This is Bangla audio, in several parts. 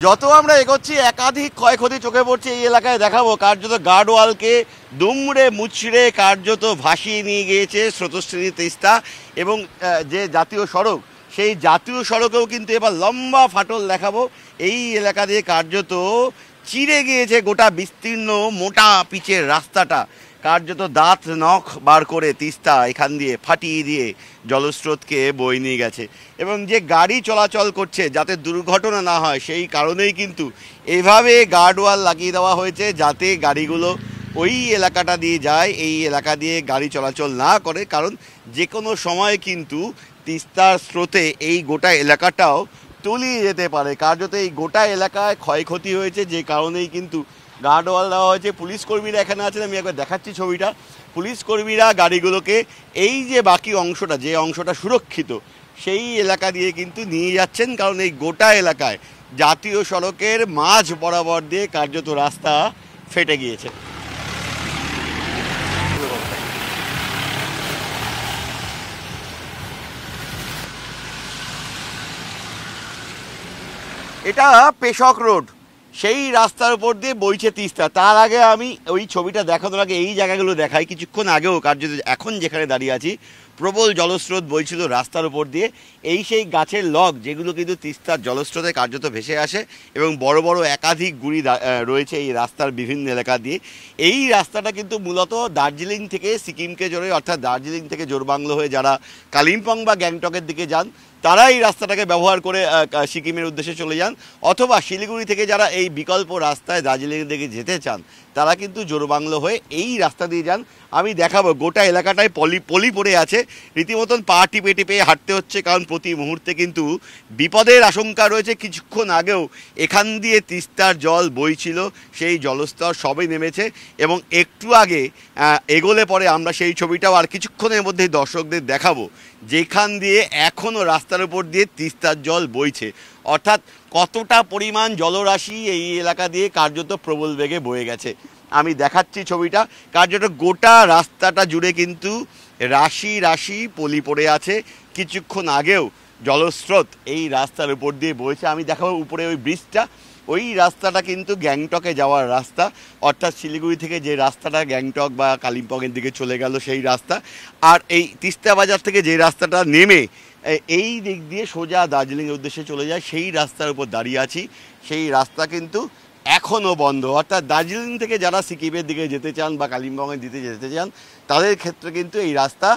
যত আমরা এগোচ্ছি একাধিক ক্ষয়ক্ষতি চোখে পড়ছে এই এলাকায় দেখাবো। কার্যত গার্ডওয়ালকে দুমড়ে মুচড়ে কার্যত ভাসিয়ে নিয়ে গিয়েছে স্রোতস্বিনী তিস্তা এবং যে জাতীয় সড়ক, সেই জাতীয় সড়কেও কিন্তু এবার লম্বা ফাটল দেখাবো। এই এলাকা দিয়ে কার্যত চিরে গিয়েছে গোটা বিস্তীর্ণ মোটা পিচের রাস্তাটা। কার্যত দাঁত নখ বার করে তিস্তা এখান দিয়ে ফাটিয়ে দিয়ে জলস্রোতকে বয়ে নিয়ে গেছে এবং যে গাড়ি চলাচল করছে যাতে দুর্ঘটনা না হয় সেই কারণেই কিন্তু এভাবে গার্ডওয়াল লাগিয়ে দেওয়া হয়েছে, যাতে গাড়িগুলো ওই এলাকাটা দিয়ে যায়, এই এলাকা দিয়ে গাড়ি চলাচল না করে। কারণ যে কোনো সময় কিন্তু তিস্তার স্রোতে এই গোটা এলাকাটাও তলিয়ে যেতে পারে। কার্যত এই গোটা এলাকায় ক্ষয়ক্ষতি হয়েছে, যে কারণেই কিন্তু গার্ডওয়াল দেওয়া হয়েছে। পুলিশ কর্মীরা এখানে আছেন, আমি একবার দেখাচ্ছি ছবিটা। পুলিশ কর্মীরা গাড়িগুলোকে এই যে বাকি অংশটা, যে অংশটা সুরক্ষিত, সেই এলাকা দিয়ে কিন্তু নিয়ে যাচ্ছেন। কারণ এই গোটা এলাকায় জাতীয় সড়কের মাঝ বরাবর দিয়ে কার্যত রাস্তা ফেটে গিয়েছে। এটা পেশক রোড, সেই রাস্তার উপর দিয়ে বইছে তিস্তা। তার আগে আমি ওই ছবিটা দেখানোর আগে এই জায়গাগুলো দেখাই। কিছুক্ষণ আগেও কার্যত এখন যেখানে দাঁড়িয়ে আছি প্রবল জলস্রোত বইছিল রাস্তার উপর দিয়ে। এই সেই গাছের লগ যেগুলো কিন্তু তিস্তার জলস্রোতে কার্যত ভেসে আসে এবং বড় বড় একাধিক গুড়ি রয়েছে এই রাস্তার বিভিন্ন এলাকা দিয়ে। এই রাস্তাটা কিন্তু মূলত দার্জিলিং থেকে সিকিমকে জোরে, অর্থাৎ দার্জিলিং থেকে জোরবাংলো হয়ে যারা কালিম্পং বা গ্যাংটকের দিকে যান তারা এই রাস্তাটাকে ব্যবহার করে সিকিমের উদ্দেশ্যে চলে যান, অথবা শিলিগুড়ি থেকে যারা এই বিকল্প রাস্তায় দার্জিলিংয়ের দিকে যেতে চান তারা কিন্তু জোরবাংলো হয়ে এই রাস্তা দিয়ে যান। আমি দেখাবো গোটা এলাকাটায় পলি পড়ে আছে, রীতিমতন পা টিপে টিপে হাঁটতে হচ্ছে, কারণ প্রতি মুহূর্তে কিন্তু বিপদের আশঙ্কা রয়েছে। কিছুক্ষণ আগেও এখান দিয়ে তিস্তার জল বইছিল, সেই জলস্তর সবে নেমেছে এবং একটু আগে এগোলে পরে আমরা সেই ছবিটাও আর কিছুক্ষণের মধ্যেই দর্শকদের দেখাবো, যেখান দিয়ে এখনও রাস্তার উপর দিয়ে তিস্তার জল বইছে। অর্থাৎ কতটা পরিমাণ জলরাশি এই এলাকা দিয়ে কার্যত প্রবল বেগে বয়ে গেছে। আমি দেখাচ্ছি ছবিটা। কার্যত গোটা রাস্তাটা জুড়ে কিন্তু রাশি রাশি পলি পড়ে আছে। কিছুক্ষণ আগেও জলস্রোত এই রাস্তার উপর দিয়ে বইছে। আমি দেখাবো উপরে ওই ব্রিজটা, ওই রাস্তাটা কিন্তু গ্যাংটকে যাওয়ার রাস্তা, অর্থাৎ শিলিগুড়ি থেকে যে রাস্তাটা গ্যাংটক বা কালিম্পংয়ের দিকে চলে গেল সেই রাস্তা। আর এই তিস্তা বাজার থেকে যে রাস্তাটা নেমে এই দিক দিয়ে সোজা দার্জিলিংয়ের উদ্দেশ্যে চলে যায়, সেই রাস্তার উপর দাঁড়িয়ে আছি। সেই রাস্তা কিন্তু এখনও বন্ধ। অর্থাৎ দার্জিলিং থেকে যারা সিকিমের দিকে যেতে চান বা কালিম্পংয়ের দিকে যেতে চান তাদের ক্ষেত্রে কিন্তু এই রাস্তা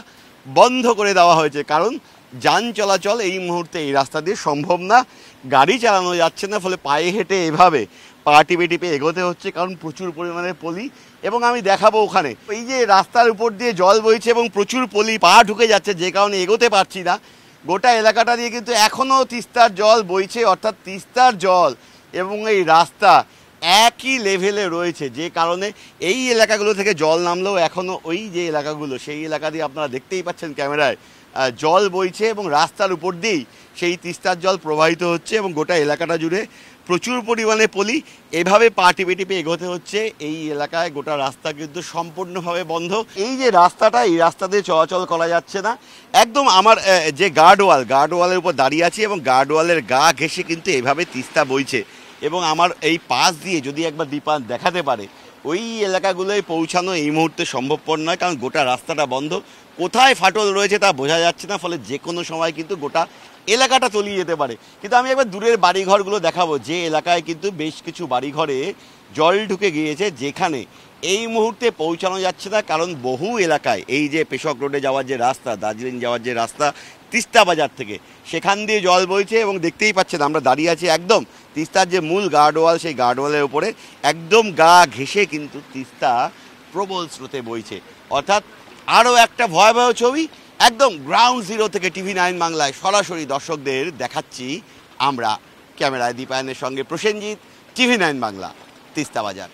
বন্ধ করে দেওয়া হয়েছে। কারণ যান চলাচল এই মুহূর্তে এই রাস্তা দিয়ে সম্ভব না, গাড়ি চালানো যাচ্ছে না, ফলে পায়ে হেঁটে এভাবে পা টিপে টিপে এগোতে হচ্ছে, কারণ প্রচুর পরিমাণে পলি। এবং আমি দেখাবো ওখানে এই যে রাস্তার উপর দিয়ে জল বইছে এবং প্রচুর পলি, পা ঢুকে যাচ্ছে, যে কারণে এগোতে পারছি না। গোটা এলাকাটা দিয়ে কিন্তু এখনও তিস্তার জল বইছে, অর্থাৎ তিস্তার জল এবং এই রাস্তা একই লেভেলে রয়েছে, যে কারণে এই এলাকাগুলো থেকে জল নামলেও এখনও ওই যে এলাকাগুলো সেই এলাকা দিয়ে আপনারা দেখতেই পাচ্ছেন ক্যামেরায় জল বইছে এবং রাস্তার উপর দিয়েই সেই তিস্তার জল প্রবাহিত হচ্ছে এবং গোটা এলাকাটা জুড়ে প্রচুর পরিমাণে পলি। এভাবে পা টিপে টিপে এগোতে হচ্ছে। এই এলাকায় গোটা রাস্তা কিন্তু সম্পূর্ণভাবে বন্ধ। এই যে রাস্তাটা, এই রাস্তা দিয়ে চলাচল করা যাচ্ছে না। একদম আমার যে গার্ডওয়ালের উপর দাঁড়িয়ে আছি এবং গার্ডওয়ালের গা ঘেঁষে কিন্তু এভাবে তিস্তা বইছে এবং আমার এই পাশ দিয়ে যদি একবার দীপান দেখাতে পারে ওই এলাকাগুলোয় পৌঁছানো এই মুহূর্তে সম্ভবপর নয়, কারণ গোটা রাস্তাটা বন্ধ। কোথায় ফাটল রয়েছে তা বোঝা যাচ্ছে না, ফলে যে কোনো সময় কিন্তু গোটা এলাকাটা তলিয়ে যেতে পারে। কিন্তু আমি একবার দূরের বাড়িঘরগুলো দেখাবো, যে এলাকায় কিন্তু বেশ কিছু বাড়িঘরে জল ঢুকে গিয়েছে, যেখানে এই মুহূর্তে পৌঁছানো যাচ্ছে না। কারণ বহু এলাকায় এই যে পেশক রোডে যাওয়ার যে রাস্তা, দার্জিলিং যাওয়ার যে রাস্তা তিস্তা বাজার থেকে, সেখান দিয়ে জল বইছে এবং দেখতেই পাচ্ছেন আমরা দাঁড়িয়ে আছি একদম তিস্তার যে মূল গার্ডওয়াল, সেই গার্ডওয়ালের উপরে একদম গা ঘেঁষে কিন্তু তিস্তা প্রবল স্রোতে বইছে। অর্থাৎ আরও একটা ভয়াবহ ছবি একদম গ্রাউন্ড জিরো থেকে TV9 বাংলায় সরাসরি দর্শকদের দেখাচ্ছি আমরা। ক্যামেরায় দীপায়নের সঙ্গে প্রসেনজিৎ, TV9 বাংলা, তিস্তা বাজার।